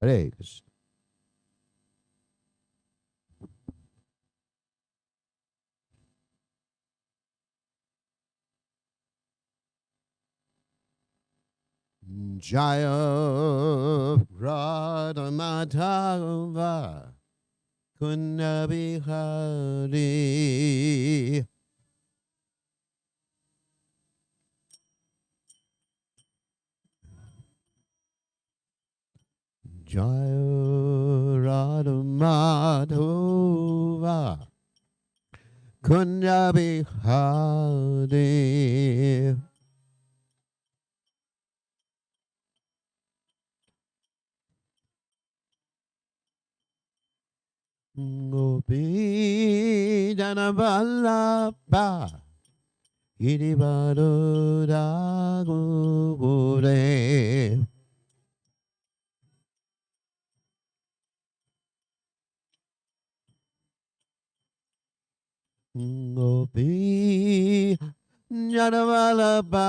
Hare Krishna. Jaya Radha Madhava Kunna Bihari. Jaya Radha Madhava Kunna Bihari. Gopi Jana Vallabha Girivaro Raghure. Gopi Jana Vallabha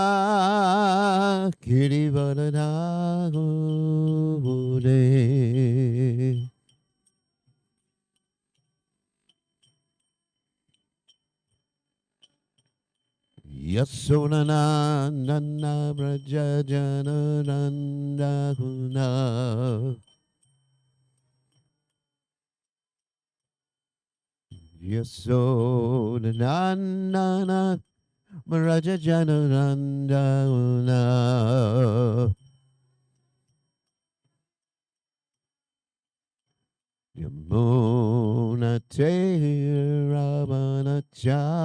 Girivaro Raghure. Yasodhanandana Braja Janananda Huna. Yasodhanandana Braja Janananda Huna. Yamuna Te Ravana Chahore.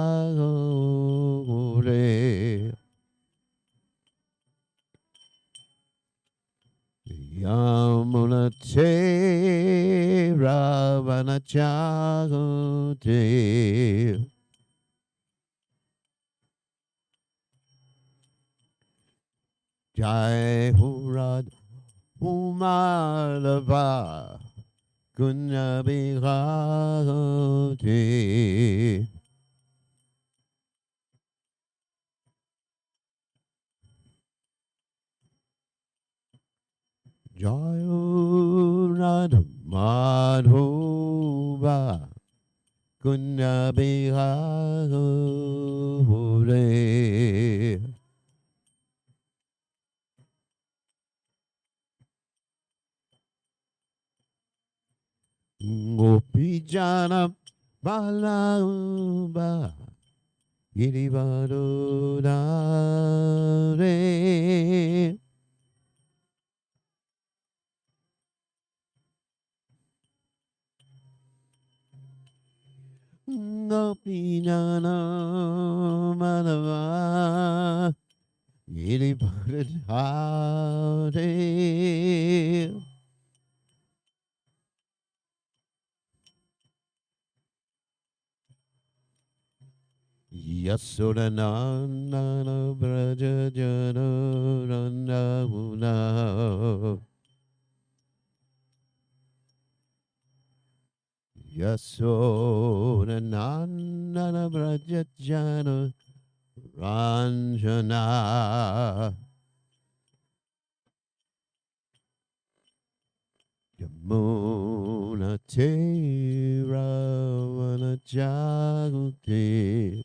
Yamuna Te Ravana Chahore. Jai Hurad Umadava Kunya Bihati. Jai Hurad Madhuva Kunya Bihati. Gopijana Balauba Girivadodare. Gopijana Madhava Girivadodare. Yasodanandana Braja Janananda Huna. Yasodanandana Braja Jana Ranjana. Yamuna Te Ravana Jagute.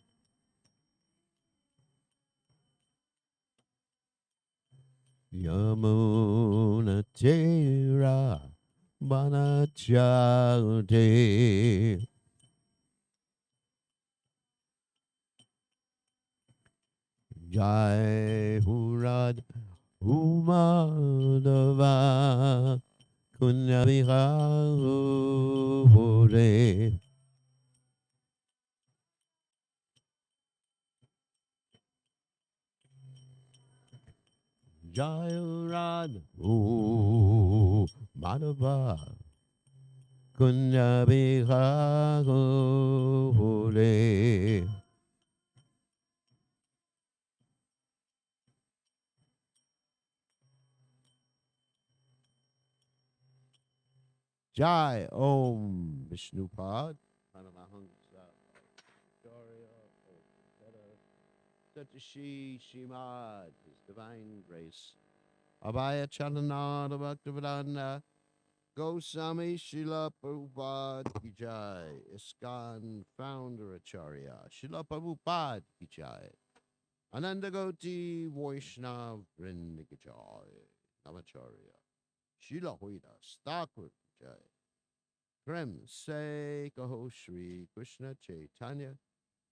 Yamuna Te Ravana Jagute. Jai Hurad Umadava Kunya Bihare. Jai Hurad Umadava Kunya Bihare. Jai Om Vishnupad Paramahangsa Acharya Satashi Shimad, His Divine Grace Abhaya Chalananda Bhaktivedanta Goswami Srila Prabhupada Ki Jai. ISKCON Founder Acharya Srila Prabhupada Ki Jai. Ananda Goti Vaishnav Vrinda Ki Jai. Namacharya Srila Hoidas Thakur Ki Jai. Prem Se Kaho Shri Krishna Chaitanya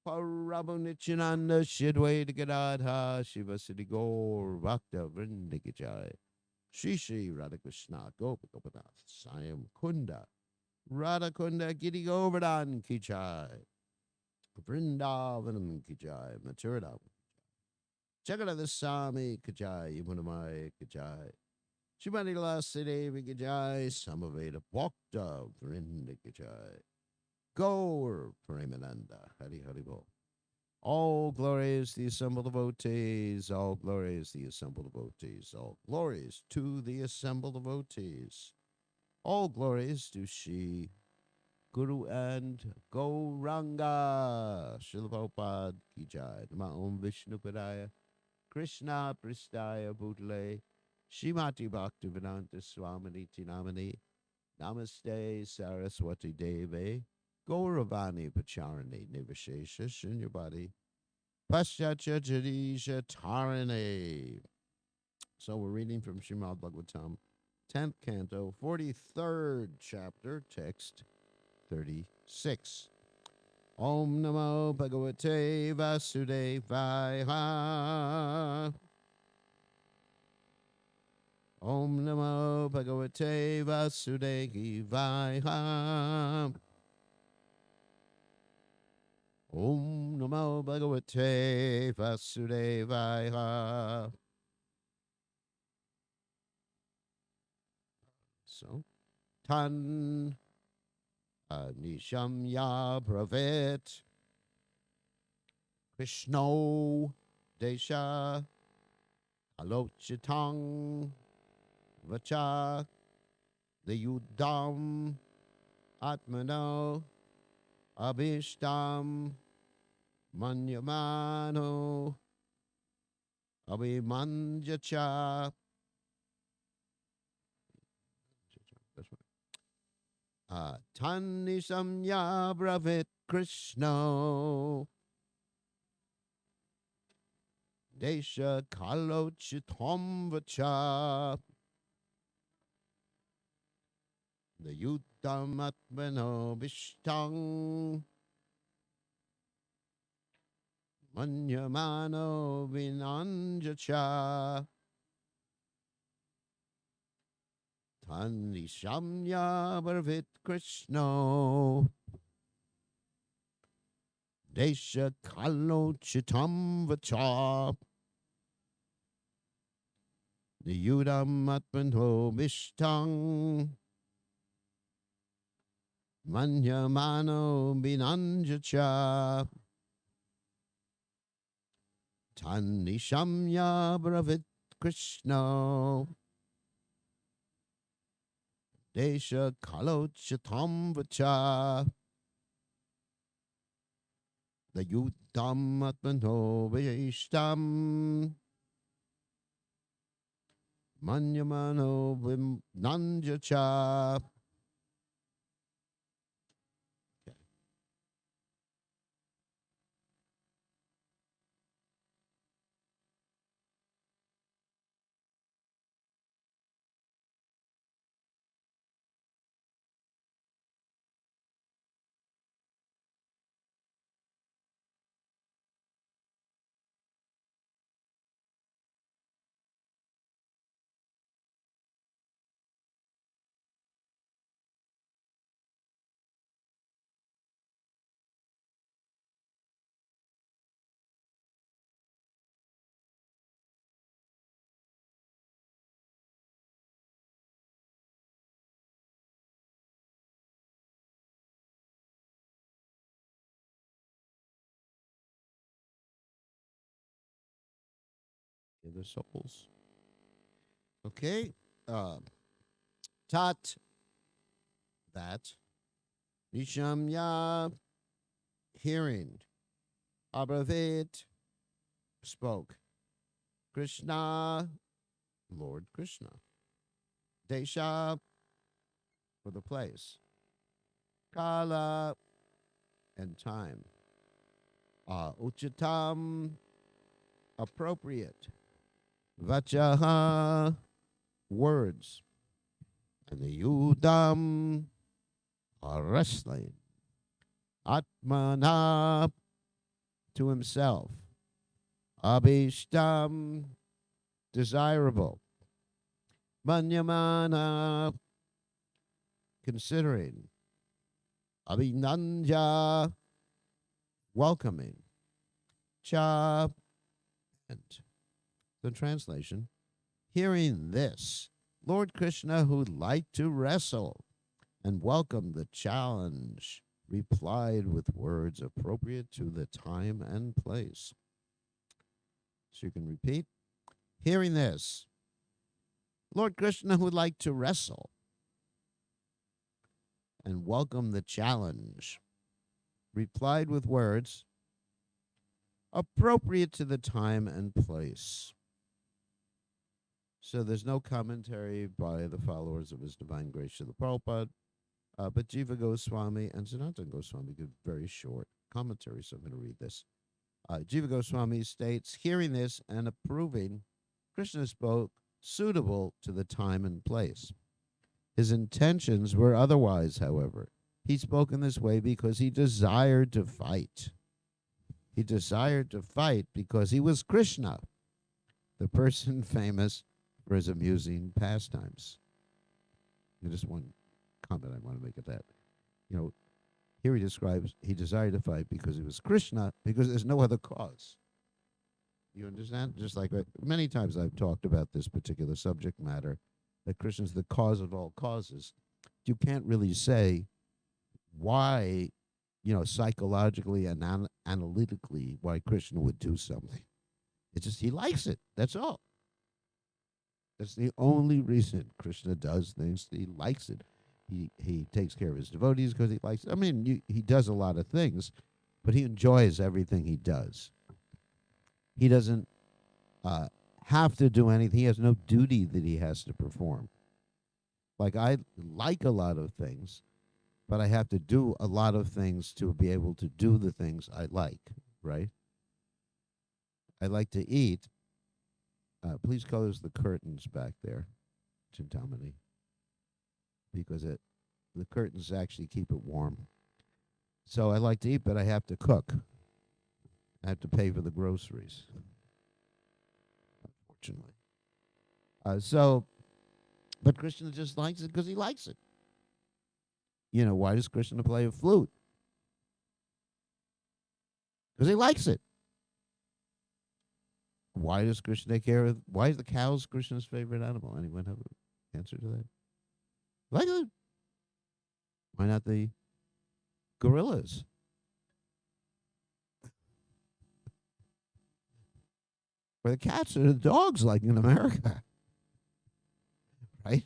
Prabhu Nityananda Shidwaita Gadadha Shiva Siddhi Gaur Bhakta Vrinda Ki Jai. Shri Shri Radhakrishna Gopa Gopanath Sayam Kunda Radha Kunda Giri Govardhan Ki Jai. Vrindavanam Ki Jai. Maturidam Jagannath Swami Ki Jai. Yamunamaya Ki Jai. Shrimati Lasi Devi Ki Jai. Samaveda Bhakta Vrinda Ki Jai. Gaur Premananda Hari Hari Bol. All glories to the assembled devotees. All glories to the assembled devotees. All glories to the assembled devotees. All glories to Shri Guru and Gauranga. Srila Prabhupada Ki Jai. Nama Om Vishnu Padaya. Krishna Pristaya Bhutale. Shrimati Bhaktivedanta Swamini Tinamani. Namaste Saraswati Deve. Gauravani Pacharani Nivashesha Shunyabadi. Paschatya Jadisha Tarane. So we're reading from Srimad Bhagavatam, 10th canto, 43rd chapter, text 36. Om Namo Bhagavate Vasudevaya. Om Namo Bhagavate Vasudevaya. Om Namo Bhagavate Vasudevaya. So, Tan Nishamya Bhavet Krishno Desha Alochitang Vacha the Yudam Atmano Abhishtam Manyamano Abhimanjacha. That's right. Tani Samya Bravit Krishno Desha Kalochitom Vacha the Yudam Atmano Bishtang Manyamano Vinanjacha Tani Shamya Bharvit Krishno Desha Kalo Chitam Vacha the Yudam Atmano Bishtang Manyamano Vinanjacha Tani Shamya Bravit Krishna Desha Kalochatam Vacha the Yudam Atmano Vishtam Manyamano Vinanjacha. The souls. Okay. Tat that Nishamya hearing Abravit spoke Krishna Lord Krishna Desha for the place. Kala and time. Uchitam, appropriate. Vachaha, words. And the Yudam, wrestling. Atmana, to himself. Abhishtam, desirable. Manyamana, considering. Abhinanja, welcoming. Cha, and the translation, hearing this, Lord Krishna, who liked to wrestle and welcomed the challenge, replied with words appropriate to the time and place. So you can repeat. Hearing this, Lord Krishna, who liked to wrestle and welcomed the challenge, replied with words appropriate to the time and place. So there's no commentary by the followers of His Divine Grace Srila Prabhupada, but Jiva Goswami and Sanatana Goswami give very short commentaries, so I'm going to read this. Jiva Goswami states, hearing this and approving, Krishna spoke suitable to the time and place. His intentions were otherwise, however. He spoke in this way because he desired to fight. He desired to fight because he was Krishna, the person famous for his amusing pastimes. Just one comment I want to make at that. Here he describes he desired to fight because he was Krishna, because there's no other cause. You understand? Just like many times I've talked about this particular subject matter, that Krishna's the cause of all causes. You can't really say why, psychologically and analytically, why Krishna would do something. It's just he likes it. That's all. That's the only reason Krishna does things. He likes it. He takes care of his devotees because he likes it. I mean, he does a lot of things, but he enjoys everything he does. He doesn't have to do anything. He has no duty that he has to perform. Like, I like a lot of things, but I have to do a lot of things to be able to do the things I like, right? I like to eat. Please close the curtains back there, Chintamani, because the curtains actually keep it warm. So I like to eat, but I have to cook. I have to pay for the groceries, unfortunately. But Krishna just likes it because he likes it. Why does Krishna play a flute? Because he likes it. Why does Krishna take care of? Why is the cows Krishna's favorite animal? Anyone have an answer to that? Like it. Why not the gorillas? Or the cats or the dogs, like in America, right?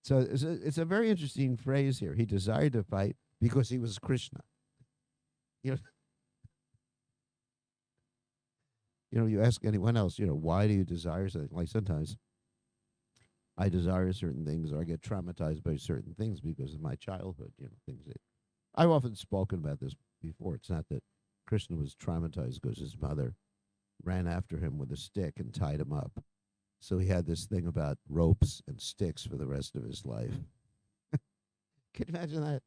So it's a very interesting phrase here. He desired to fight because he was Krishna. You ask anyone else, why do you desire something? Like sometimes I desire certain things, or I get traumatized by certain things because of my childhood, things that I've often spoken about this before. It's not that Krishna was traumatized because his mother ran after him with a stick and tied him up. So he had this thing about ropes and sticks for the rest of his life. Can you imagine that?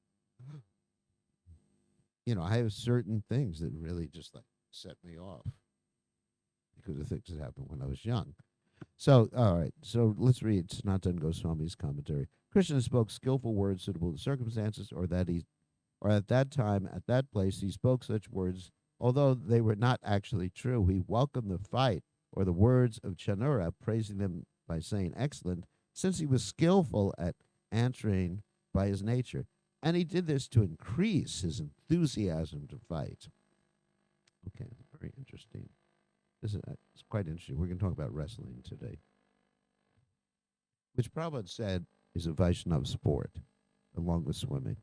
I have certain things that really just like set me off because of things that happened when I was young. So, all right. So let's read Sanatana Goswami's commentary. Krishna spoke skillful words suitable to circumstances, or at that time, at that place, he spoke such words, although they were not actually true. He welcomed the fight, or the words of Chanura, praising them by saying excellent, since he was skillful at answering by his nature. And he did this to increase his enthusiasm to fight. Okay, very interesting. It's quite interesting. We're going to talk about wrestling today, which Prabhupada said is a Vaishnava sport, along with swimming.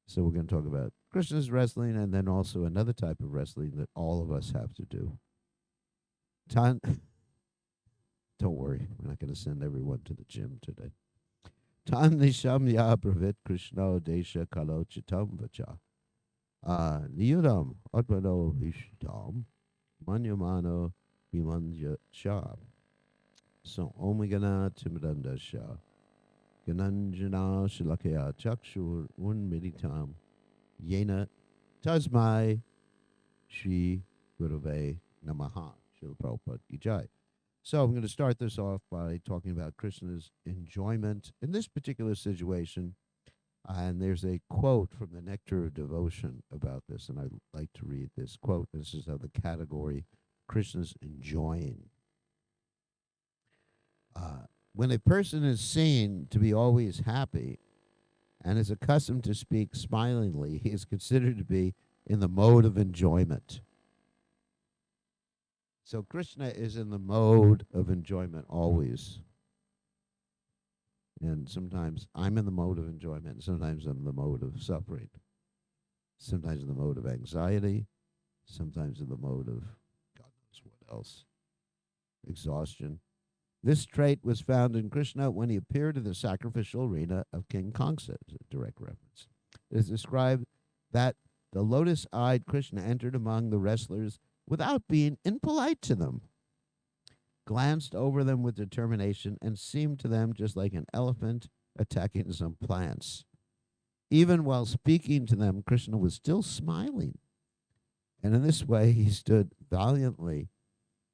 So we're going to talk about Krishna's wrestling and then also another type of wrestling that all of us have to do. Don't worry, we're not going to send everyone to the gym today. Tan nishamya bravit Krishna desha kalo chitam vacha. Niyudam atmano vishtam manyamano vimanja sham. So omigana timidanda sha. Gananjana shilakaya chakshur unmilitam yena tasmai Shri Gurave Namaha. Srila Prabhupada Ki Jai. So I'm going to start this off by talking about Krishna's enjoyment in this particular situation. And there's a quote from the Nectar of Devotion about this, and I'd like to read this quote. This is of the category Krishna's enjoying. When a person is seen to be always happy and is accustomed to speak smilingly, he is considered to be in the mode of enjoyment. So Krishna is in the mode of enjoyment always. And sometimes I'm in the mode of enjoyment, and sometimes I'm in the mode of suffering. Sometimes in the mode of anxiety, sometimes in the mode of God knows what else, exhaustion. This trait was found in Krishna when he appeared in the sacrificial arena of King Kamsa, a direct reference. It is described that the lotus-eyed Krishna entered among the wrestlers without being impolite to them, glanced over them with determination, and seemed to them just like an elephant attacking some plants. Even while speaking to them, Krishna was still smiling. And in this way, he stood valiantly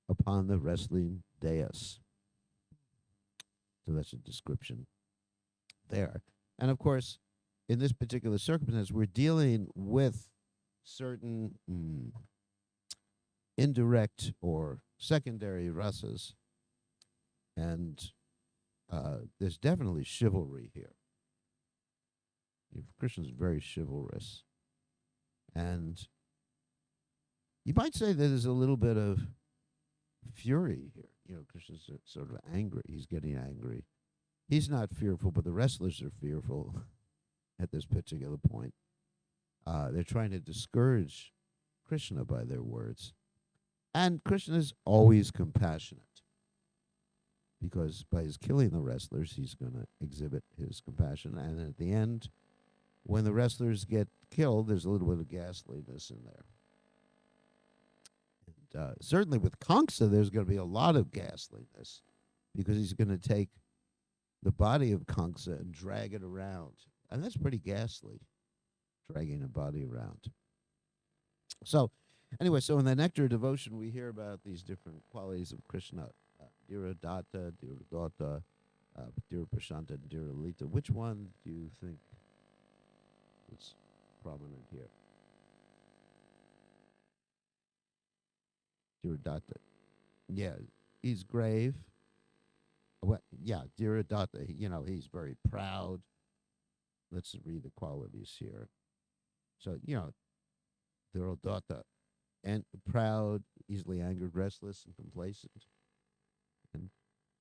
upon the wrestling dais. So that's a description there. And of course, in this particular circumstance, we're dealing with certain indirect or secondary rasas. And there's definitely chivalry here. Krishna's very chivalrous. And you might say that there's a little bit of fury here. Krishna's sort of angry. He's getting angry. He's not fearful, but the wrestlers are fearful at this particular point. They're trying to discourage Krishna by their words. And Krishna is always compassionate, because by his killing the wrestlers, he's going to exhibit his compassion. And at the end, when the wrestlers get killed, there's a little bit of ghastliness in there. And certainly with Kamsa, there's going to be a lot of ghastliness, because he's going to take the body of Kamsa and drag it around. And that's pretty ghastly, dragging a body around. So, anyway, so in the Nectar of Devotion, we hear about these different qualities of Krishna. Dhira Datta, Dhira Dota, Dhira Prashanta, Dhira Lita. Which one do you think is prominent here? Dhira Datta. Yeah, he's grave. Well, yeah, Dhira Datta, he's very proud. Let's read the qualities here. So, Dhira Datta, and proud, easily angered, restless, and complacent. And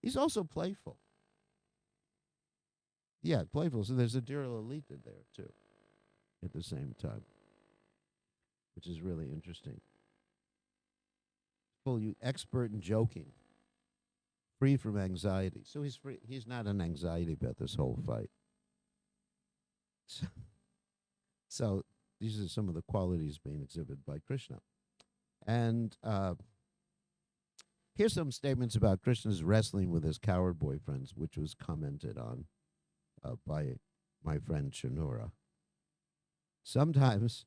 he's also playful. Yeah, playful. So there's a Dhira Lalita there, too, at the same time, which is really interesting. Full expert in joking, free from anxiety. So he's free. He's not in anxiety about this whole fight. So these are some of the qualities being exhibited by Krishna. And here's some statements about Krishna's wrestling with his coward boyfriends, which was commented on by my friend Chanura. Sometimes,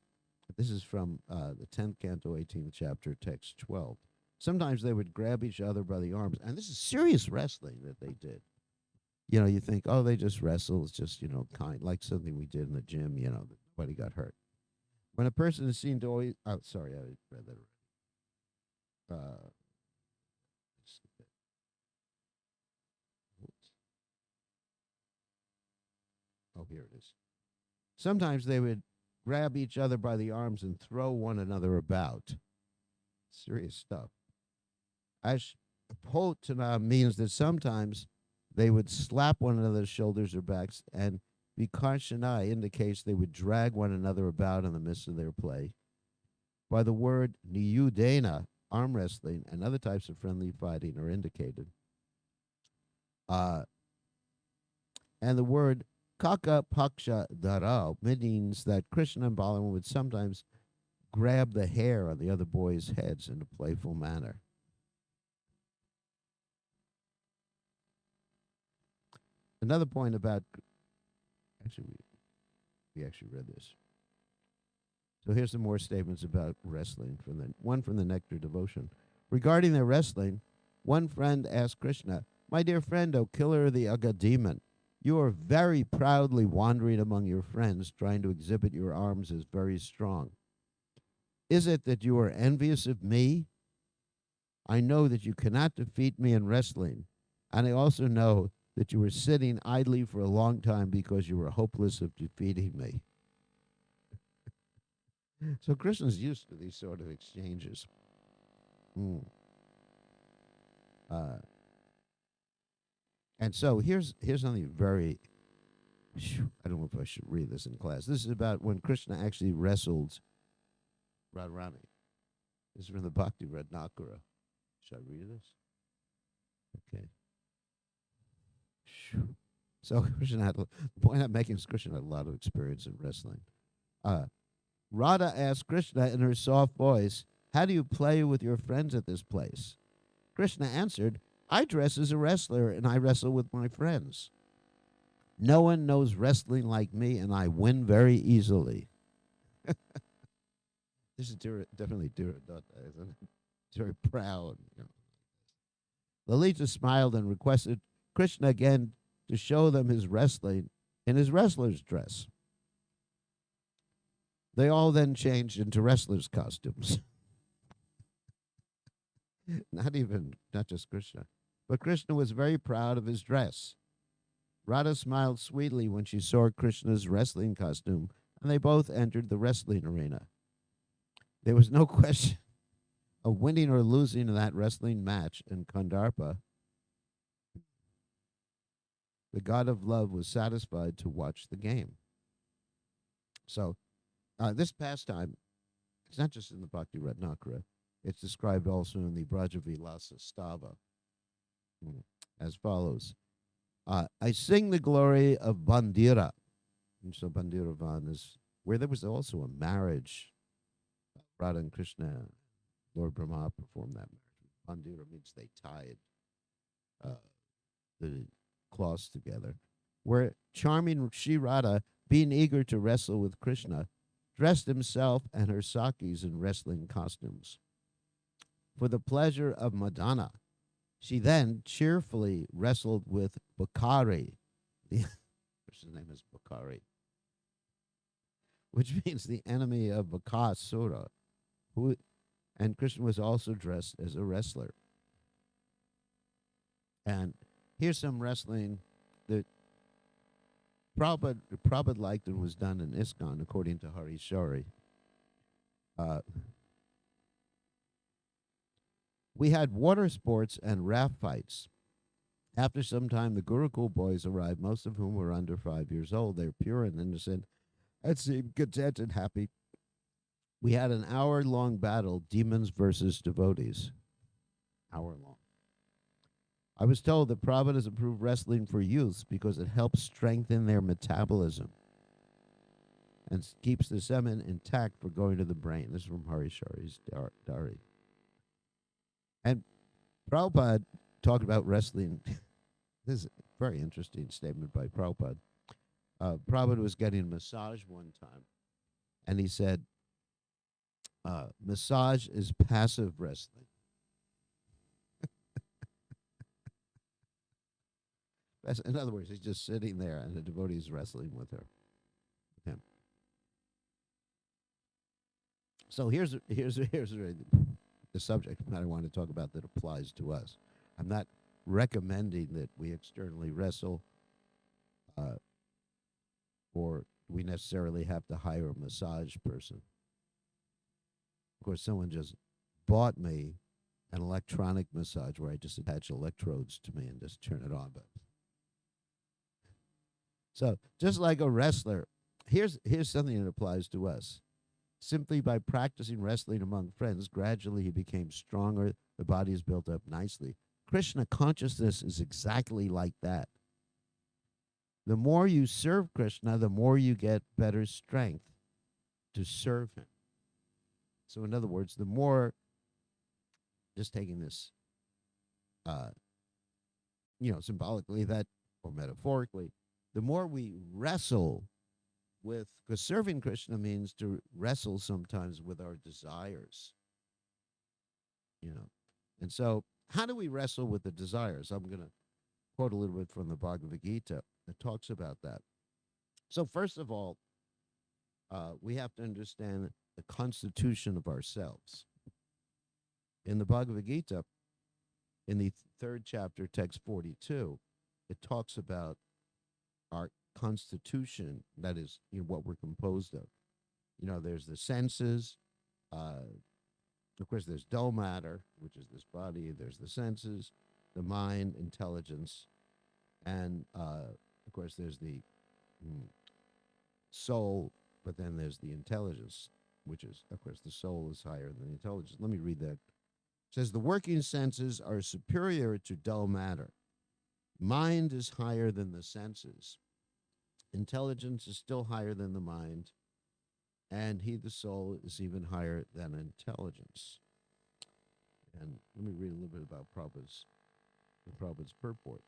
this is from the 10th canto, 18th chapter, text 12. Sometimes they would grab each other by the arms, and this is serious wrestling that they did. You think, oh, they just wrestle. It's just, kind, like something we did in the gym, nobody got hurt. When a person is seen to always, oh, sorry, I read that already. Oh, here it is. Sometimes they would grab each other by the arms and throw one another about. Serious stuff. Ashpotana means that sometimes they would slap one another's shoulders or backs, and Vikarshana indicates they would drag one another about in the midst of their play. By the word niyudena, arm wrestling, and other types of friendly fighting are indicated. And the word kaka paksha dara means that Krishna and Balaram would sometimes grab the hair on the other boys' heads in a playful manner. Another point about actually we actually read this. So here's some more statements about wrestling from the one from the Nectar Devotion. Regarding their wrestling, one friend asked Krishna, "My dear friend, O killer of the Aga demon, you are very proudly wandering among your friends, trying to exhibit your arms as very strong. Is it that you are envious of me? I know that you cannot defeat me in wrestling, and I also know that you were sitting idly for a long time because you were hopeless of defeating me." So Krishna's used to these sort of exchanges. Mm. Uh, and so here's something very. I don't know if I should read this in class. This is about when Krishna actually wrestled Radharani. This is from the Bhakti Ratnakara. Should I read this? Okay. So Krishna had the point I'm making is Krishna had a lot of experience in wrestling. Radha asked Krishna in her soft voice, "How do you play with your friends at this place?" Krishna answered, "I dress as a wrestler and I wrestle with my friends. No one knows wrestling like me and I win very easily." This is definitely Dutta, isn't it? He's very proud. Lalita smiled and requested Krishna again to show them his wrestling in his wrestler's dress. They all then changed into wrestlers' costumes. Not just Krishna. But Krishna was very proud of his dress. Radha smiled sweetly when she saw Krishna's wrestling costume, and they both entered the wrestling arena. There was no question of winning or losing in that wrestling match, and Kandarpa, the god of love, was satisfied to watch the game. So, this pastime, it's not just in the Bhakti Ratnakara, it's described also in the Brajavilasa Stava as follows. I sing the glory of Bandira. And so Bandiravan is where there was also a marriage. Radha and Krishna, Lord Brahma performed that marriage. Bandira means they tied the cloths together. Where charming Sri Radha, being eager to wrestle with Krishna, dressed himself and her Sakis in wrestling costumes. For the pleasure of Madana, she then cheerfully wrestled with Bakari. Krishna's name is Bakari, which means the enemy of Bakasura, and Krishna was also dressed as a wrestler. And here's some wrestling that Prabhupada liked and was done in ISKCON, according to Hari Shari. We had water sports and raft fights. After some time, the Gurukul boys arrived, most of whom were under 5 years old. They were pure and innocent and seemed content and happy. We had an hour-long battle, demons versus devotees. Hour-long. I was told that Prabhupada has approved wrestling for youths because it helps strengthen their metabolism and keeps the semen intact for going to the brain. This is from Hari Shari's Dari. And Prabhupada talked about wrestling. This is a very interesting statement by Prabhupada. Prabhupada was getting a massage one time, and he said, massage is passive wrestling. In other words, he's just sitting there, and the devotee is wrestling with him. So here's the subject matter I want to talk about that applies to us. I'm not recommending that we externally wrestle, or we necessarily have to hire a massage person. Of course, someone just bought me an electronic massage where I just attach electrodes to me and just turn it on. But so, just like a wrestler, here's something that applies to us. Simply by practicing wrestling among friends, gradually he became stronger. The body is built up nicely. Krishna consciousness is exactly like that. The more you serve Krishna, the more you get better strength to serve him. So, in other words, the more, just taking this, uh, symbolically that, or metaphorically, the more we wrestle with, because serving Krishna means to wrestle sometimes with our desires, you know. And so, how do we wrestle with the desires? I'm going to quote a little bit from the Bhagavad Gita that talks about that. So, first of all, we have to understand the constitution of ourselves. In the Bhagavad Gita, in the third chapter, text 42, it talks about our constitution, that is, what we're composed of. There's the senses. Of course, there's dull matter, which is this body. There's the senses, the mind, intelligence, and of course, there's the soul. But then there's the intelligence, which is, of course, the soul is higher than the intelligence. Let me read that. It says the working senses are superior to dull matter. Mind is higher than the senses. Intelligence is still higher than the mind, and he, the soul, is even higher than intelligence. And let me read a little bit about Prabhupada's purport.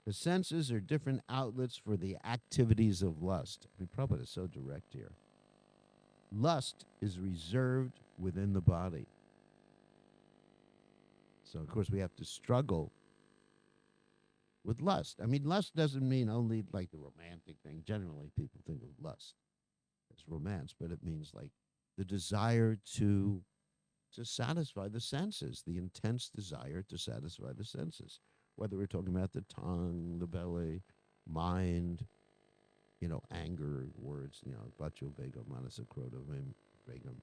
The senses are different outlets for the activities of lust. I mean, Prabhupada is so direct here. Lust is reserved within the body. So, of course, we have to struggle with lust. I mean, lust doesn't mean only like the romantic thing. Generally, people think of lust as romance, but it means like the desire to satisfy the senses, the intense desire to satisfy the senses, whether we're talking about the tongue, the belly, mind, anger, words, Vacho Vegam, Manasakroto Vegam,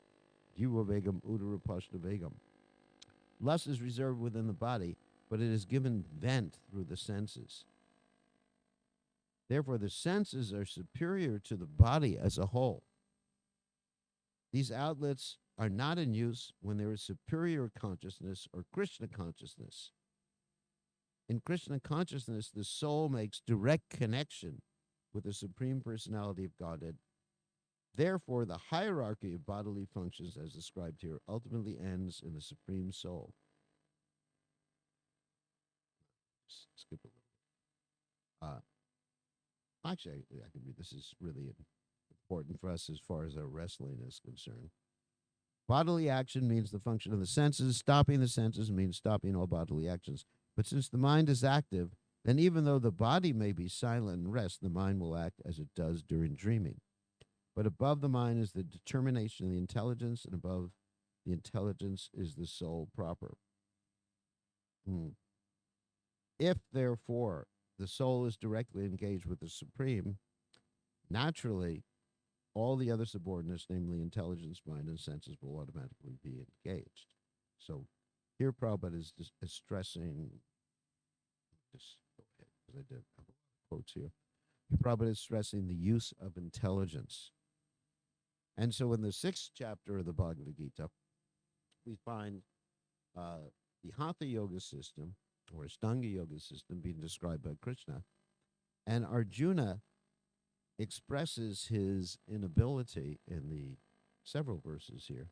Jiva Vegam, Udara Pashta Vegam. Lust is reserved within the body, but it is given vent through the senses. Therefore, the senses are superior to the body as a whole. These outlets are not in use when there is superior consciousness or Krishna consciousness. In Krishna consciousness, the soul makes direct connection with the Supreme Personality of Godhead. Therefore, the hierarchy of bodily functions, as described here, ultimately ends in the Supreme Soul. Skip a little. Actually, I can read. This is really important for us as far as our wrestling is concerned. Bodily action means the function of the senses. Stopping the senses means stopping all bodily actions. But since the mind is active, then even though the body may be silent and rest, the mind will act as it does during dreaming. But above the mind is the determination of the intelligence, and above the intelligence is the soul proper. If, therefore, the soul is directly engaged with the Supreme, naturally, all the other subordinates, namely intelligence, mind, and senses, will automatically be engaged. So here Prabhupada is stressing, just go ahead, because I did have a lot of quotes here. Prabhupada is stressing the use of intelligence. And so in the 6th chapter of the Bhagavad Gita, we find the Hatha Yoga system, or Ashtanga Yoga system, being described by Krishna. And Arjuna expresses his inability in the several verses here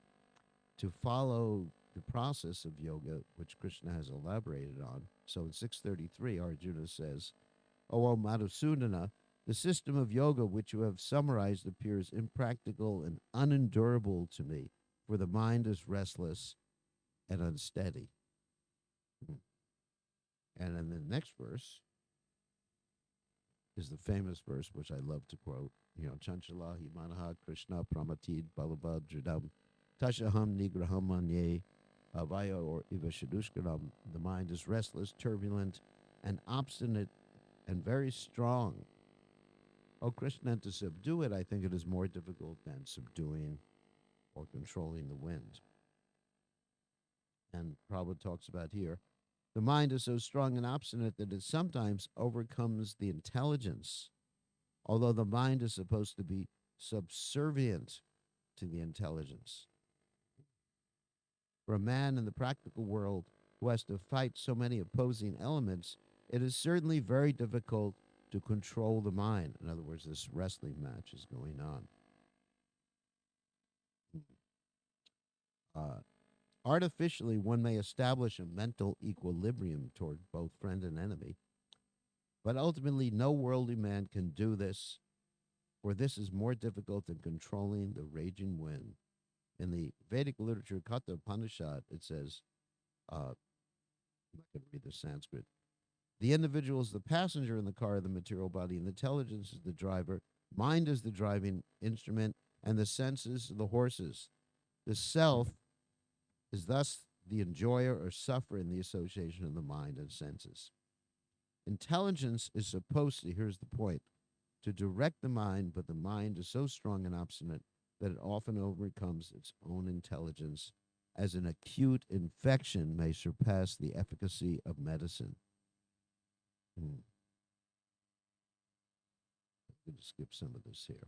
to follow the process of yoga, which Krishna has elaborated on. So in 633, Arjuna says, O Madhusudana, the system of yoga which you have summarized appears impractical and unendurable to me, for the mind is restless and unsteady. And in the next verse is the famous verse, which I love to quote, Chanchala hi manaha Krishna pramatid balabhadridam tashaham nigraham anye avaya or ivashadushkanam. The mind is restless, turbulent, and obstinate, and very strong. O Krishna, to subdue it, I think it is more difficult than subduing or controlling the wind. And Prabhupada talks about here, the mind is so strong and obstinate that it sometimes overcomes the intelligence, although the mind is supposed to be subservient to the intelligence. For a man in the practical world who has to fight so many opposing elements, it is certainly very difficult to control the mind. In other words, this wrestling match is going on. Uh, Artificially, one may establish a mental equilibrium toward both friend and enemy, but ultimately, no worldly man can do this, for this is more difficult than controlling the raging wind. In the Vedic literature, Katha Upanishad, it says, I'm not going to read the Sanskrit. The individual is the passenger in the car of the material body, and the intelligence is the driver. Mind is the driving instrument, and the senses the horses. The self is thus the enjoyer or sufferer in the association of the mind and senses. Intelligence is supposed to, here's the point, to direct the mind, but the mind is so strong and obstinate that it often overcomes its own intelligence, as an acute infection may surpass the efficacy of medicine. I'm going to skip some of this here.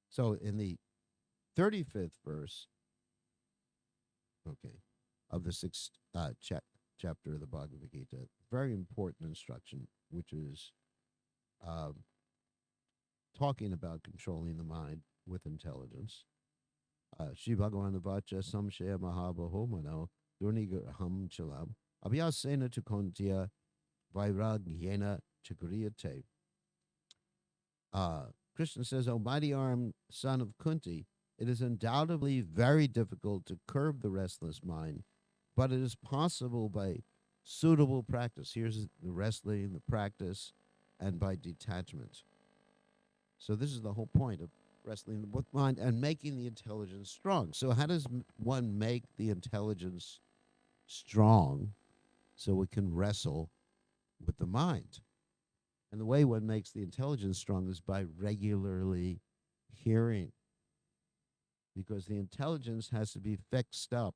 So in the 35th verse, of the sixth chapter of the Bhagavad Gita, very important instruction, which is talking about controlling the mind with intelligence. Shri Bhagavan Vacha Samshaya Mahabaho Mano Durnigraham Chalam Abhyasena Tukontia Vairagyena Chakriyate. Krishna says, O mighty armed son of Kunti, it is undoubtedly very difficult to curb the restless mind, but it is possible by suitable practice. Here's the wrestling, the practice, and by detachment. So this is the whole point of wrestling with mind and making the intelligence strong. So how does one make the intelligence strong so it can wrestle with the mind? And the way one makes the intelligence strong is by regularly hearing, because the intelligence has to be fixed up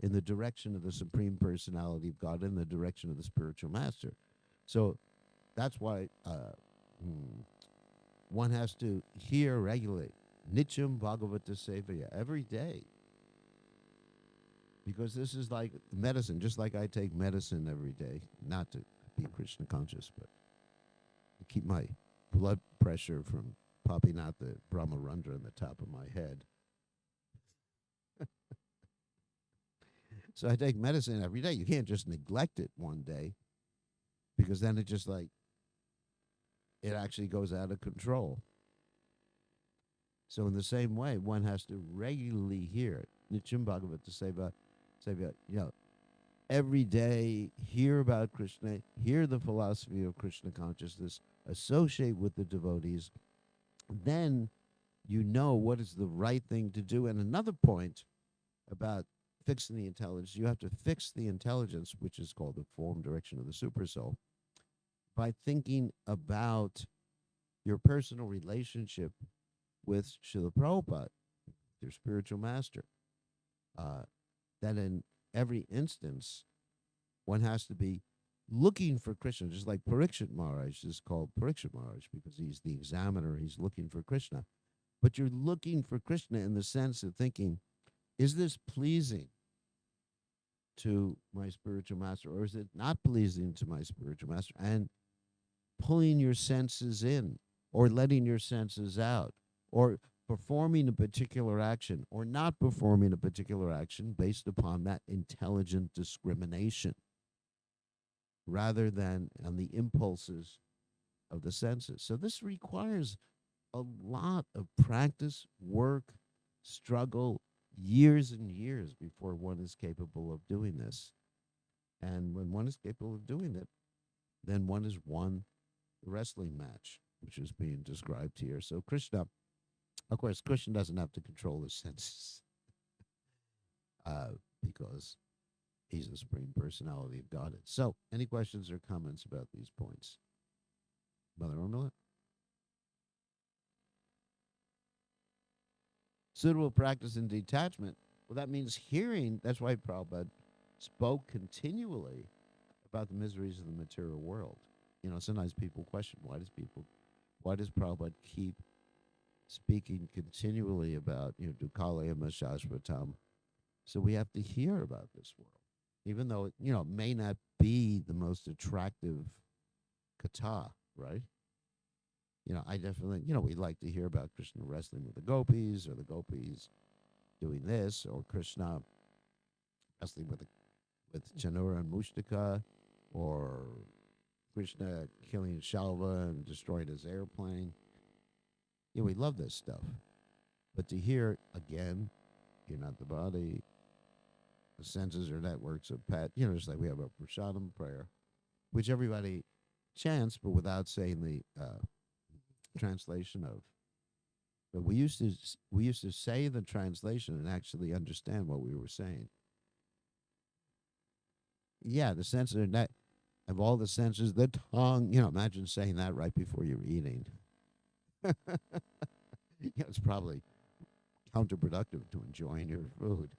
in the direction of the Supreme Personality of God, in the direction of the spiritual master. So that's why one has to hear regularly, Nityam Bhagavata Sevaya, every day. Because this is like medicine, just like I take medicine every day, not to be Krishna conscious, but to keep my blood pressure from popping out the Brahmarandra on the top of my head. So I take medicine every day. You can't just neglect it one day, because then it just like, it actually goes out of control. So in the same way, one has to regularly hear it. Nityam Bhagavata Seva, every day hear about Krishna, hear the philosophy of Krishna consciousness, associate with the devotees. Then you know what is the right thing to do. And another point about fixing the intelligence, you have to fix the intelligence, which is called the form direction of the supersoul, by thinking about your personal relationship with Srila Prabhupada, your spiritual master. That in every instance, one has to be looking for Krishna, just like Parikshit Maharaj is called Parikshit Maharaj because he's the examiner, he's looking for Krishna. But you're looking for Krishna in the sense of thinking, is this pleasing to my spiritual master, or is it not pleasing to my spiritual master? And pulling your senses in, or letting your senses out, or performing a particular action, or not performing a particular action based upon that intelligent discrimination, rather than on the impulses of the senses. So this requires a lot of practice, work, struggle, years and years before one is capable of doing this. And when one is capable of doing it, then one has won the wrestling match, which is being described here. So Krishna, of course, Krishna doesn't have to control his senses because he's the Supreme Personality of Godhead. So any questions or comments about these points? Mother Urmila? Suitable practice in detachment. Well, that means hearing. That's why Prabhupada spoke continually about the miseries of the material world. Sometimes people question, why does Prabhupada keep speaking continually about, Dukkalaya Shashvatam? So we have to hear about this world, even though it, may not be the most attractive kata, right? I definitely, we'd like to hear about Krishna wrestling with the gopis, or the gopis doing this, or Krishna wrestling with Chanura and Mushtaka, or Krishna killing Shalva and destroying his airplane. We love this stuff. But to hear again, you're not the body, the senses are networks of just like we have a prasadam prayer, which everybody chants, but without saying the translation of. But we used to say the translation and actually understand what we were saying. Yeah, the senses are net of all the senses, the tongue. Imagine saying that right before you're eating. It's probably counterproductive to enjoying your food.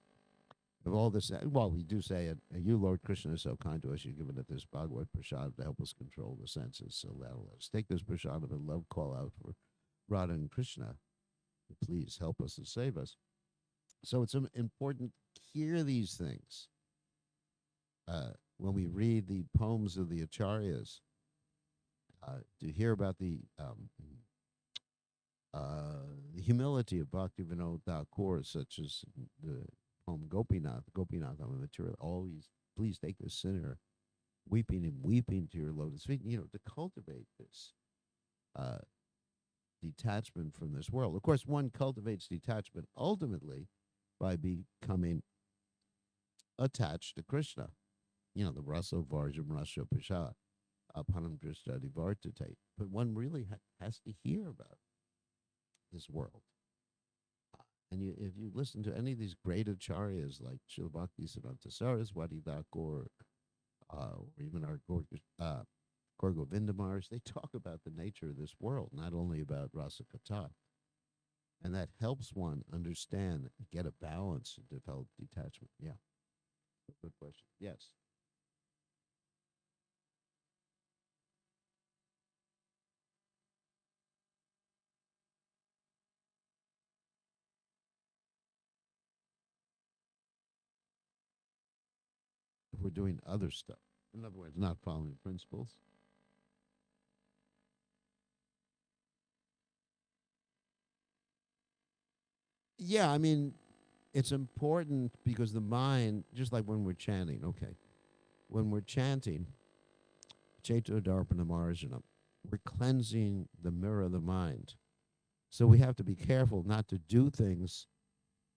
Of all this, well, we do say it. You, Lord Krishna, are so kind to us. You've given us this Bhagavad Prasad to help us control the senses. So that'll let us take this Prasad and love call out for Radha and Krishna. Please help us and save us. So it's important to hear these things when we read the poems of the Acharyas, to hear about the humility of Bhaktivinoda Thakur, such as the poem Gopinath, on the material. Always, please take this sinner, weeping and weeping to your lotus feet. To cultivate this detachment from this world. Of course, one cultivates detachment ultimately by becoming attached to Krishna. The Raso Varjam Rasha Pasha, Apanam Drishta Divartate. But one really has to hear about this world. And if you listen to any of these great acharyas like Srila Bhakti Siddhanta Saraswati Thakur, or even our Gaur Govindamars, they talk about the nature of this world, not only about Rasa Kata. And that helps one understand, get a balance, and develop detachment. Yeah. Good question. Yes. If we're doing other stuff. In other words, not following principles. Yeah, I mean, it's important because the mind, just like when we're chanting, okay, when we're chanting, Chaitya Darpana Marjana, we're cleansing the mirror of the mind. So we have to be careful not to do things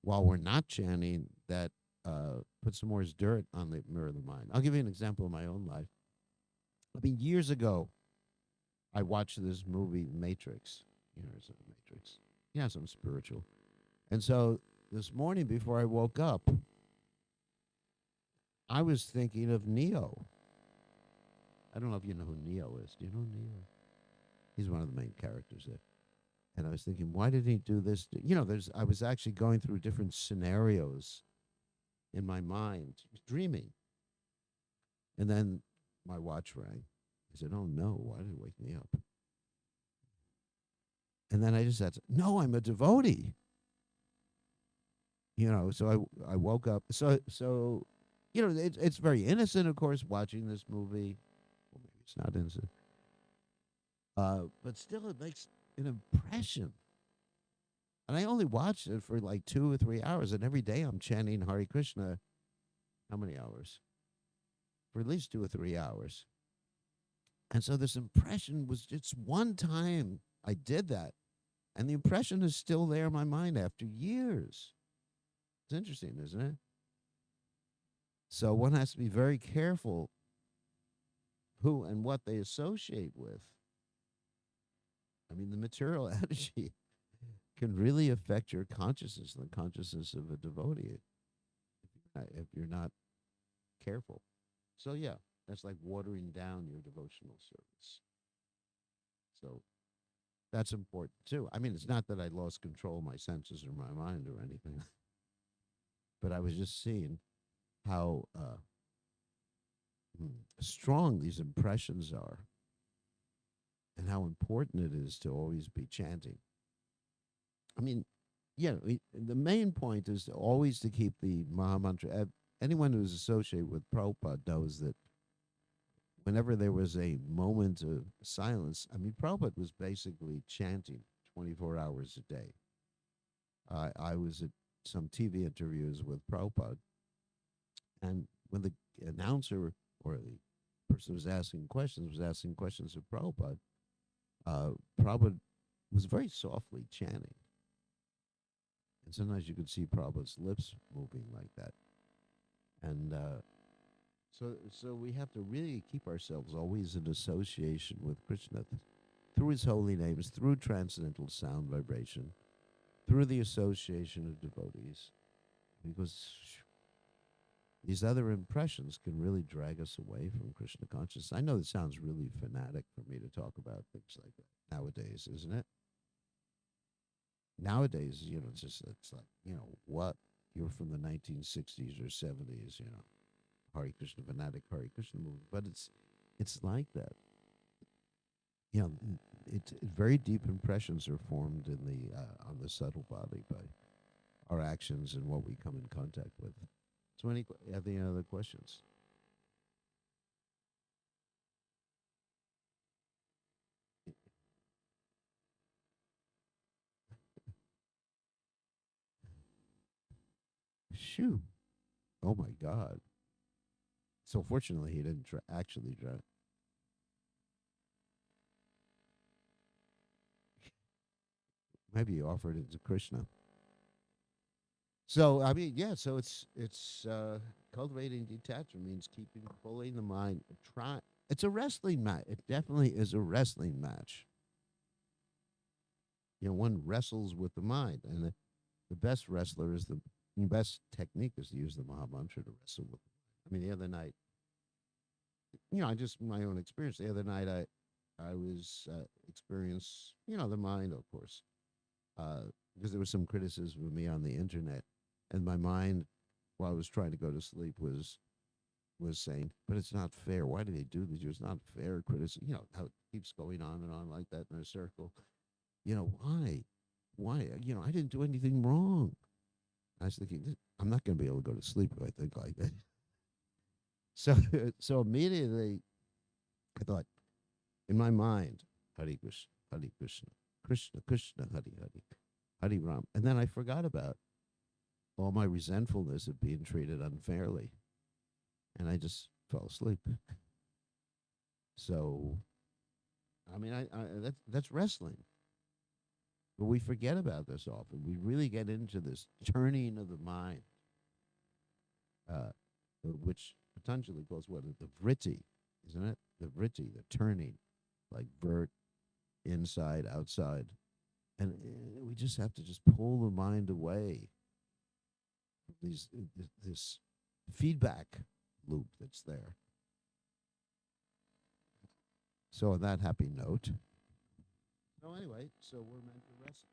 while we're not chanting that put some more dirt on the mirror of the mind. I'll give you an example of my own life. I mean, years ago, I watched this movie, Matrix. It's a Matrix. Yeah, some spiritual. And so this morning before I woke up, I was thinking of Neo. I don't know if you know who Neo is. Do you know Neo? He's one of the main characters there. And I was thinking, why did he do this? I was actually going through different scenarios in my mind, dreaming. And then my watch rang. I said, oh no, why did it wake me up? And then I just said, no, I'm a devotee. So I woke up. So it's very innocent, of course, watching this movie. Well, maybe it's not innocent. But still, it makes an impression. And I only watched it for like 2 or 3 hours. And every day I'm chanting Hare Krishna. How many hours? For at least 2 or 3 hours. And so this impression was just one time I did that. And the impression is still there in my mind after years. It's interesting, isn't it? So one has to be very careful who and what they associate with. I mean, the material energy can really affect your consciousness and the consciousness of a devotee if you're not careful. So, yeah, that's like watering down your devotional service. So that's important, too. I mean, it's not that I lost control of my senses or my mind or anything, but I was just seeing how strong these impressions are and how important it is to always be chanting. I mean, the main point is always to keep the Maha Mantra. Anyone who's associated with Prabhupada knows that whenever there was a moment of silence, I mean, Prabhupada was basically chanting 24 hours a day. I was at some TV interviews with Prabhupada, and when the announcer or the person was asking questions of Prabhupada, Prabhupada was very softly chanting. And sometimes you could see Prabhupada's lips moving like that. And so we have to really keep ourselves always in association with Krishna through his holy names, through transcendental sound vibration, through the association of devotees, because these other impressions can really drag us away from Krishna consciousness. I know it sounds really fanatic for me to talk about things like that nowadays, isn't it? Nowadays, it's like, what? You're from the 1960s or 70s, Hare Krishna fanatic, Hare Krishna movement. But it's like that. Very deep impressions are formed in the on the subtle body by our actions and what we come in contact with. So, have any other questions? Shoo! Oh my God! So fortunately, he didn't actually try. Maybe he offered it to Krishna. So I mean, yeah. So it's cultivating detachment means keeping fully in the mind. Try. It's a wrestling match. It definitely is a wrestling match. One wrestles with the mind, and the best wrestler is the best technique is to use the Maha Mantra to wrestle with. I mean, the other night, I just my own experience. The other night, I was experience, the mind, of course, because there was some criticism of me on the internet, and my mind, while I was trying to go to sleep, was saying, "But it's not fair. Why do they do this? It's not fair." Criticism, how it keeps going on and on like that in a circle. Why? Why? I didn't do anything wrong. I was thinking, I'm not going to be able to go to sleep if I think like that. So, so immediately, I thought, in my mind, Hare Krishna, Hare Krishna, Krishna Krishna, Hare Hare, Hare Ram, and then I forgot about all my resentfulness of being treated unfairly, and I just fell asleep. So, I mean, that's wrestling. But we forget about this often. We really get into this turning of the mind, uh, which Patanjali calls what? The vritti, isn't it? The vritti, the turning, like vert, inside, outside. And we just have to just pull the mind away from this feedback loop that's there. So on that happy note, so anyway, so we're meant to wrestle.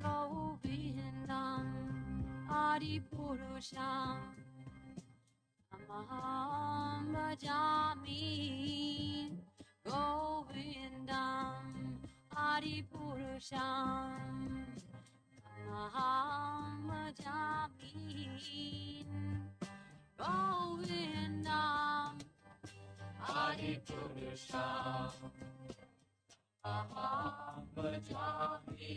Govindam Adipurusham Amaham Bhajami Govindam Adipurusham Amaham Bhajami Govindam Adipurusham Amaham Bhajami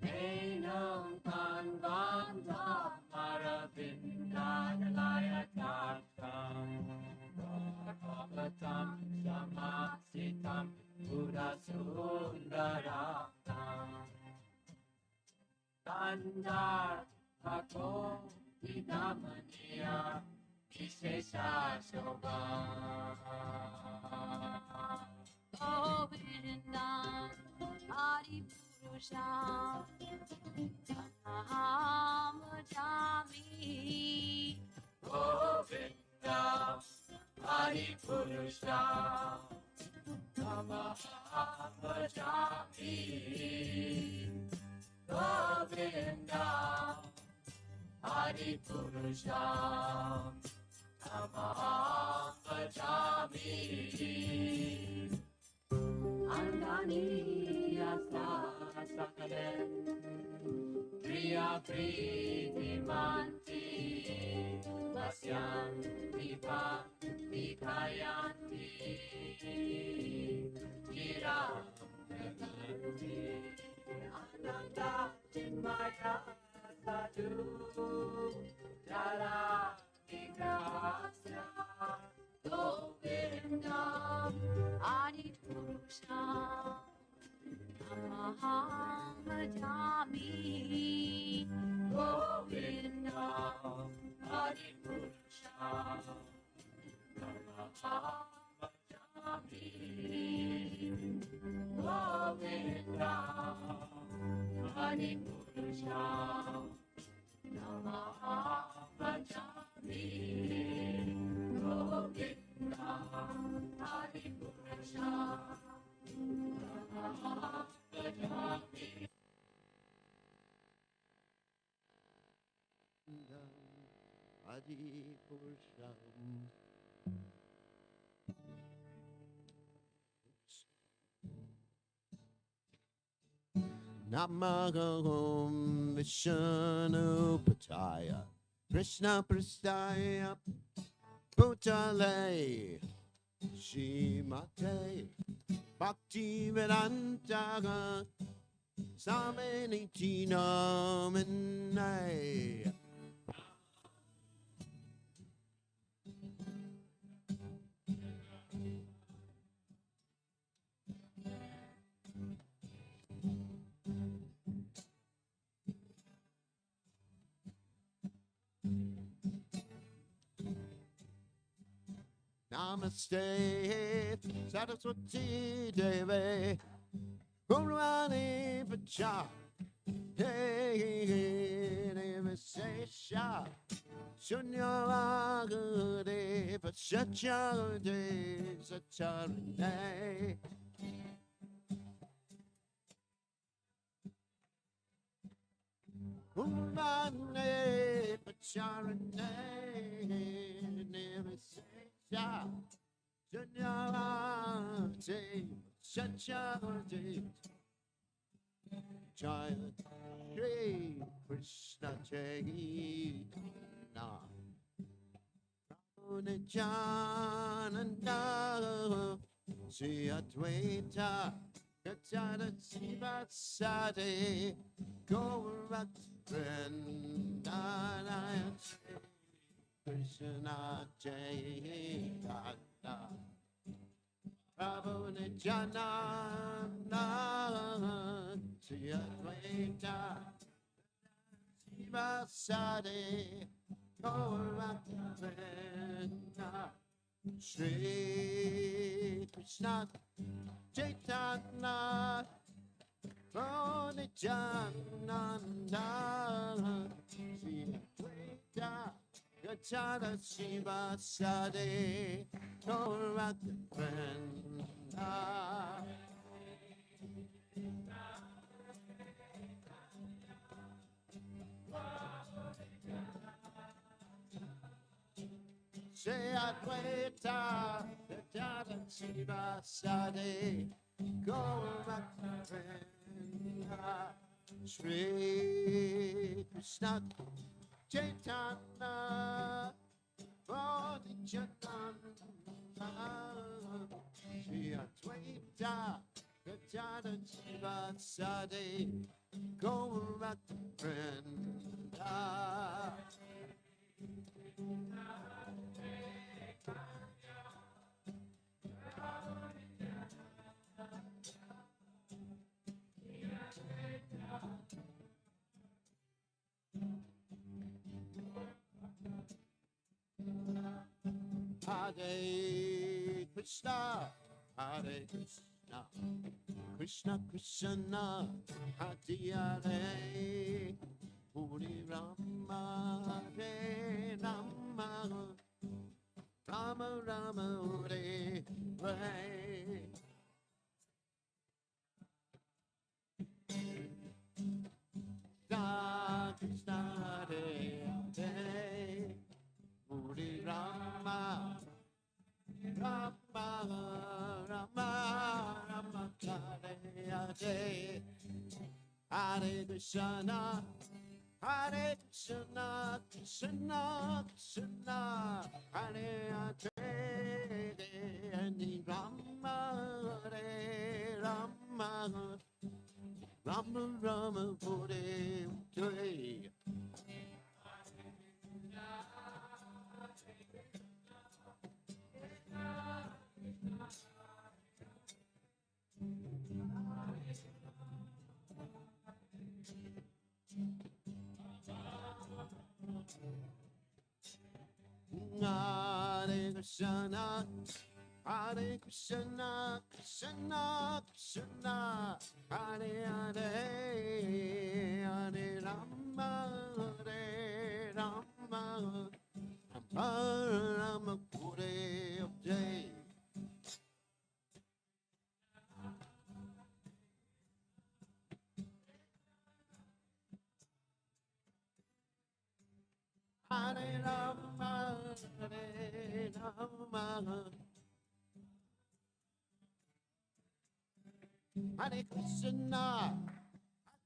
Enam Kanvanda Maravindadalaya Tatam Purusam Samasitam Purasundaram Tandar Ako Vidamaniya Vishesha Shobha Govindam Adi Purusham Tanaham Bhajami Govindam Adi Purusam Tamaham Bhajami Govindam Adi Purusam Tamaham Bhajami Andani Yasa Sakale Priya Pridimanti Vasyanti Vikayanti Gira Vedanti Ananda Chinmaya Sadhu Jara Vigrahasya Govindam Adi Purusham Tamaham Bhajami Govindam Adi Purusam Tamaham Bhajami Govindam Adi Purusam Tamaham Bhajami Govindam Adi Purusam Tamaham Bhajami Adi Purusham. Namaham Vishnu Pataya Krishna Prastaya Bhutale Shimate Bhakti Vedanta Samaniti Namane Namaste, Saraswati Devi, Gurani Pacha, Hey, Namaste, Shunyavagade, Pachachade, Sacharane. Umane, Pacharane, Namaste. Janyate, Shachate, Jaya, Shri Krishna Chaitanya, Nityananda, Shri Advaita, Gacchana Sivasade, Gaurat Vrindanaya, Krishna Chaitanya, Prabhu Nityananda, Shri Advaita, Sivasade, Gauravrinda, Shri Krishna Chaitanya, Prabhu Nityananda, Shri Advaita, Gacchana Sivasade, Gauravrinda. Shri Advaita, Gacchana Sivasade, Gauravrinda, Shri Krishna Chaitanya, Bodhijananda, Shri Advaita, Gacchana Sivasade, Gauravrinda. Hare Krishna, Hare Krishna, Krishna Krishna, Hare Hare, Hare Rama, Hare Rama, Rama Rama, Hare Hare. Krishna Krishna, Hare Hare, Hare Rama, Rama Rama, Rama Hare Hare, Hare Krishna, Hare Krishna, Krishna Krishna, Hare Hare, Hare Rama, Hare Rama, Rama Rama, Hare Hare. Hare Krishna, Hare Krishna, Krishna Krishna, Hare Hare, Hare Rama, Hare Rama, Rama Rama, Hare Hare. Hare Rama, Hare Rama, Hare Krishna,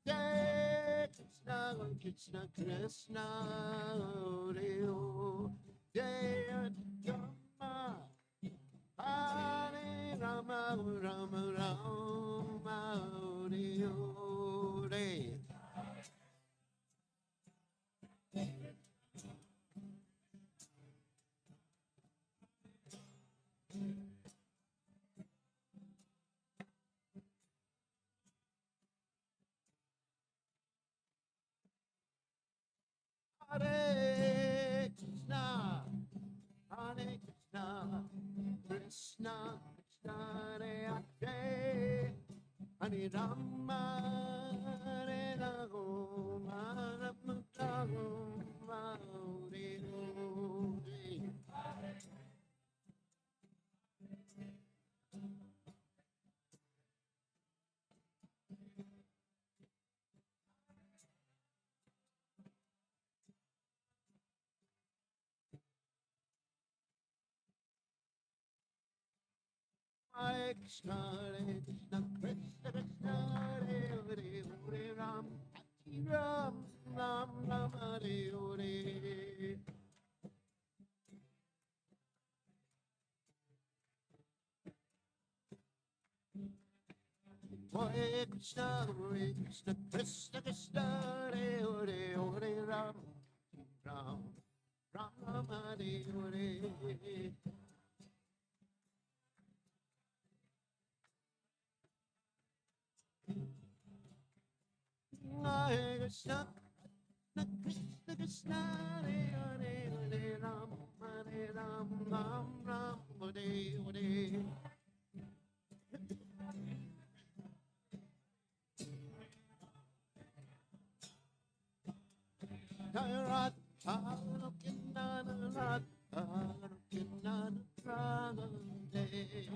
Hare Krishna, Krishna Krishna, Hare Hare, Rama, Hare Rama, Rama Rama, Hare Hare. Hare Krishna, Hare Krishna, Krishna Krishna, Hare Hare, Hare Rama, Hare Rama, Rama Rama, Hare Hare. Hare Krishna, Hare Krishna, Krishna Krishna, Hare Hare, Hare Ram, Hare Ram, Ram Ram, Hare Hare. Hare Krishna, Hare Krishna, Krishna Krishna, Hare Hare, Hare Ram, Ram Ram Ram, Hare Hare. Hare Krishna, Krishna Krishna, Hare Hare, Hare Ram, Ram Ram, Hare Hare. Rat, Harukinana, Rat, Harukinana, Pragade.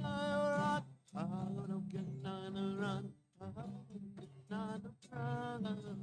Rat, Harukinana, Rat, Harukinana, Pragade.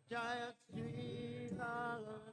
Jaya Sri Radhe.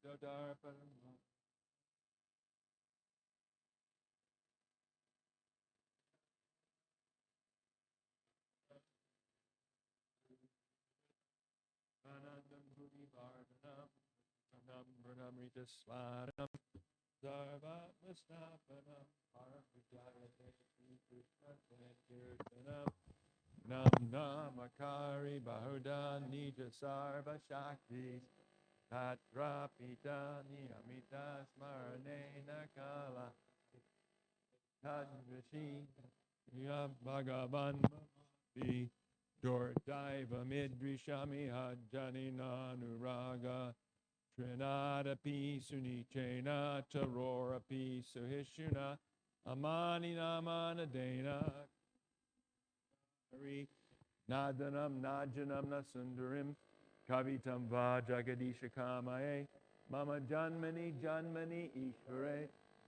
Anandam Bhuni Vardhanam Anam Brunam Rita Swaram Sarva Mustapanam Parvijayate Krishna Sankirtanam Nam Namakari Bahuda Nija Sarva Shakti Tatra Pitani Amita Smarane Nakala Tadvashi Yam Bhagavan Mamapi Dordaiva Midrishami Hajani Nanuraga Trinadapi Sunichena Tarorapi Suhishuna Amani Namanadena Hari Nadanam Najanam Nasundarim Kavitam Va Jagadisha Kamaye Mama Janmani Janmani Ishvare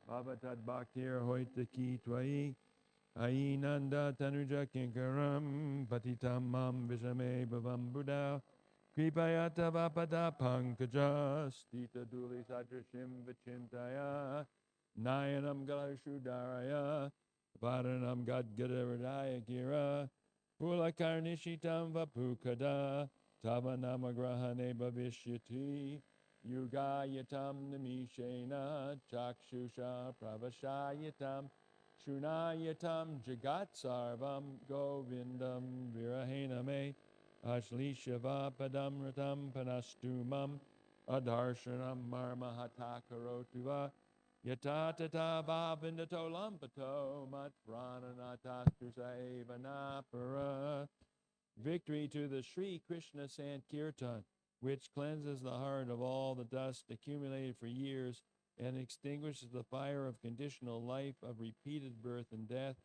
Bhavatad Bhaktir Hoitaki Twai Ainanda Tanuja Kinkaram Patitam Mam Vishame Bhavam Buddha Kripayata Vapada Pankaja Stita Duli Sadrashim Vichintaya Nayanam Galashudaraya Varanam Gadgadaradaya Gira Pula Karnishitam Vapukada Tavanamagrahane Bhavishyati Yugayatam Namishena Chakshusha Pravashayatam Shunayatam Jagat Sarvam Govindam Virahename Ashlisha Padam Ratam Panastumam Adharshanam Marmahatakarotuva Yatatata Bhavindato Lampato Mat Prananatastusa Evanapara. Victory to the Sri Krishna Sankirtan, which cleanses the heart of all the dust accumulated for years and extinguishes the fire of conditional life of repeated birth and death.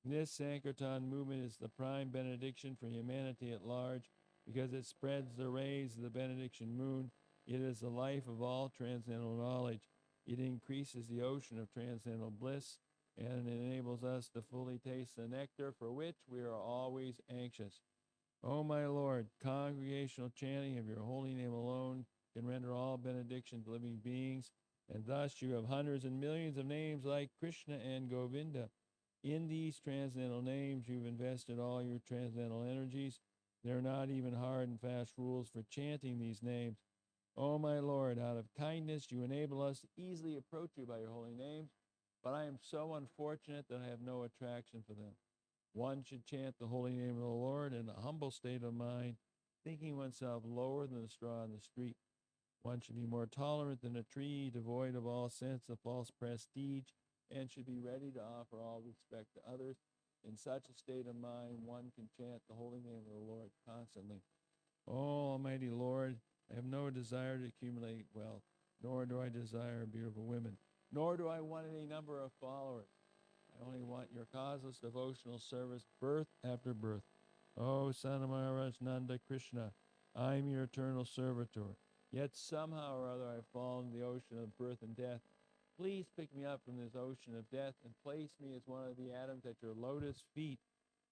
This Sankirtan movement is the prime benediction for humanity at large because it spreads the rays of the benediction moon. It is the life of all transcendental knowledge. It increases the ocean of transcendental bliss and it enables us to fully taste the nectar for which we are always anxious. O my Lord, congregational chanting of your holy name alone can render all benediction to living beings, and thus you have hundreds and millions of names like Krishna and Govinda. In these transcendental names, you've invested all your transcendental energies. There are not even hard and fast rules for chanting these names. O my Lord, out of kindness, you enable us to easily approach you by your holy names, but I am so unfortunate that I have no attraction for them. One should chant the holy name of the Lord in a humble state of mind, thinking oneself lower than the straw in the street. One should be more tolerant than a tree, devoid of all sense of false prestige, and should be ready to offer all respect to others. In such a state of mind, one can chant the holy name of the Lord constantly. Oh, Almighty Lord, I have no desire to accumulate wealth, nor do I desire beautiful women, nor do I want any number of followers. I only want your causeless devotional service birth after birth. Oh, Son of Maharaj Nanda Krishna, I am your eternal servitor. Yet somehow or other I have fallen in the ocean of birth and death. Please pick me up from this ocean of death and place me as one of the atoms at your lotus feet.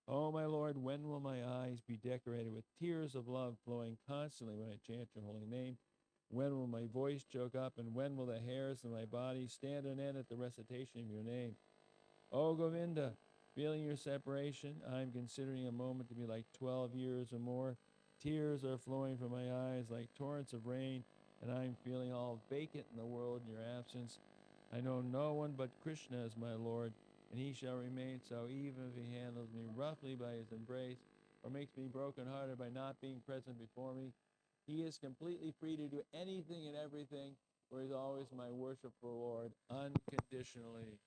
Oh, my Lord, when will my eyes be decorated with tears of love flowing constantly when I chant your holy name? When will my voice choke up, and when will the hairs of my body stand on end at the recitation of your name? Oh, Govinda, feeling your separation, I am considering a moment to be like 12 years or more. Tears are flowing from my eyes like torrents of rain, and I am feeling all vacant in the world in your absence. I know no one but Krishna as my Lord, and he shall remain so even if he handles me roughly by his embrace, or makes me brokenhearted by not being present before me. He is completely free to do anything and everything, for he is always my worshipful Lord, unconditionally.